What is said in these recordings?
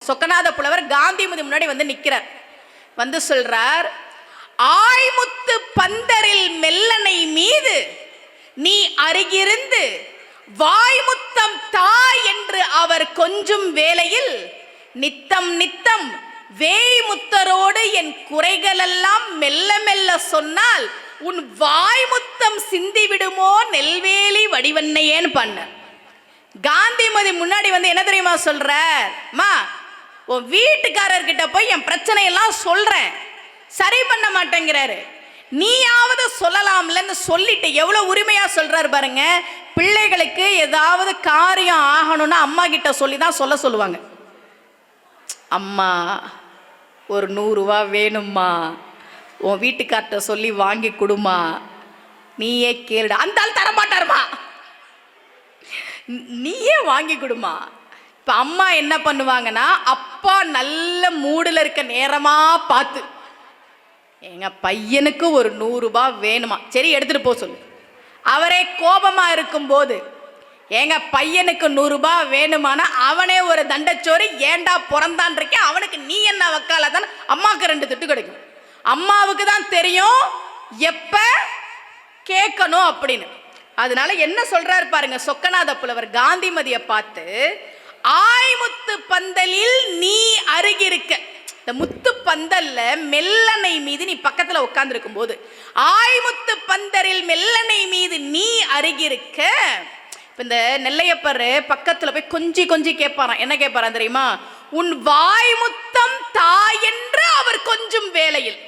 சொக்கநாத புலவர் காந்திமதி முன்னாடி வந்து நிற்கிறார். வந்து சொல்றார், ஆய்முத்து பந்தரில் மெல்லனை மீது நீ அருகிருந்து வாய்முத்தம் தா என்று அவர் கொஞ்சும் வேளையில் நித்தம் நித்தம் வேய்முத்தரோடு என் குறைகளெல்லாம் மெல்ல மெல்ல சொன்னால் உன் வாய்முத்தம் சிந்தி விடுமோ நெல்வேலி வடிவன்னையேன்னு பண்ண. காந்திமதி முன்னாடி வந்து என்ன தெரியுமா சொல்ற, மா உன் வீட்டுக்காரர்கிட்ட போய் என் பிரச்சனையெல்லாம் சொல்றேன், சரி பண்ண மாட்டேங்கிறாரு, நீயாவது சொல்லலாம்லன்னு சொல்லிட்டு எவ்வளவு உரிமையா சொல்றாரு பாருங்க. பிள்ளைகளுக்கு ஏதாவது காரியம் ஆகணும்னா அம்மா கிட்ட சொல்லி தான் சொல்லுவாங்க. அம்மா ஒரு 100 ரூபா வேணும்மா, உன் வீட்டுக்கார்ட்ட சொல்லி வாங்கி கொடுமா, நீயே கேளுடா. அந்த ஆள் தரமாட்டாருமா, நீயே வாங்கி கொடுமா. இப்ப அம்மா என்ன பண்ணுவாங்கன்னா, அப்பா நல்ல மூடுல இருக்க நேரமா பார்த்து, எங்க பையனுக்கு ஒரு 100 ரூபாய் வேணுமா, சரி எடுத்துட்டு போ சொல்லு. அவரே கோபமா இருக்கும் போது எங்க பையனுக்கு 100 ரூபாய் வேணுமானா அவனே ஒரு தண்டச்சோறு, ஏண்டா பிறந்தான் இருக்கே அவனுக்கு நீ என்ன வக்கால தான் அம்மாவுக்கு 2 திட்டு கிடைக்கும். அம்மாவுக்கு தான் தெரியும் எப்ப கேட்கணும் அப்படின்னு. அதனால என்ன சொல்றாரு பாருங்க சொக்கநாத புலவர் காந்திமதியை பார்த்து, ஆய்முத்து பந்தலில் நீ அருகிருக்க, இந்த முத்து பந்தல்ல மெல்லனை மீது நீ பக்கத்துல உட்கார்ந்து இருக்கும் போது, ஆய்முத்து பந்தரில் மெல்லனை மீது நீ அருகிருக்க. இந்த நெல்லையப்பர் பக்கத்துல போய் கொஞ்சி கொஞ்சி கேட்பாராம். என்ன கேட்பாராம் தெரியுமா, உன் வாய்முத்தம் தாயென்று அவர் கொஞ்சம் வேளையில்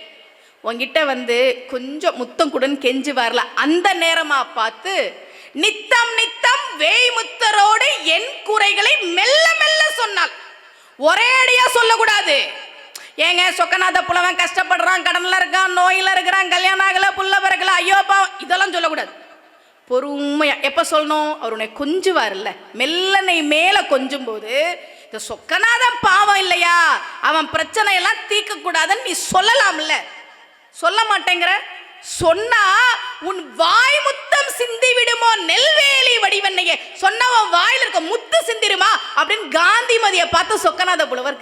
உன்கிட்ட வந்து கொஞ்சம் முத்தம் கூடன்னு கெஞ்சி வரல, அந்த நேரமா பார்த்து நித்தம் நித்தம் வேய்முத்தரோடு என் குறைகளை மெல்ல மெல்ல சொன்னாள். ஒரே அடியா சொல்லக்கூடாது. ஏங்க சொக்கநாத புலவன் கஷ்டப்படுறான், கடன்ல இருக்கான், நோயில இருக்கிறான், கல்யாணம் ஆகல, புள்ள பிறக்கல, ஐயோப்பா, இதெல்லாம் சொல்லக்கூடாது. பொறுமையா எப்ப சொல்லணும், அவர் உன்னை கொஞ்சுவார்ல, மெல்லனை மேல கொஞ்சும் போது, இந்த சொக்கநாதன் பாவம் இல்லையா, அவன் பிரச்சனை எல்லாம் தீர்க்க கூடாதுன்னு நீ சொல்லலாம்ல, சொல்ல மாட்டேங்கிற. சொன்னா உன் வாய் முத்தம் சிந்தி விடுமோ நெல்வேலி வடிவன்னையே, சொன்னவன் வாயில இருக்க முத்து சிந்திருமா அப்படின்னு காந்திமதியை பார்த்து சொக்கநாத புலவர் கேட்க.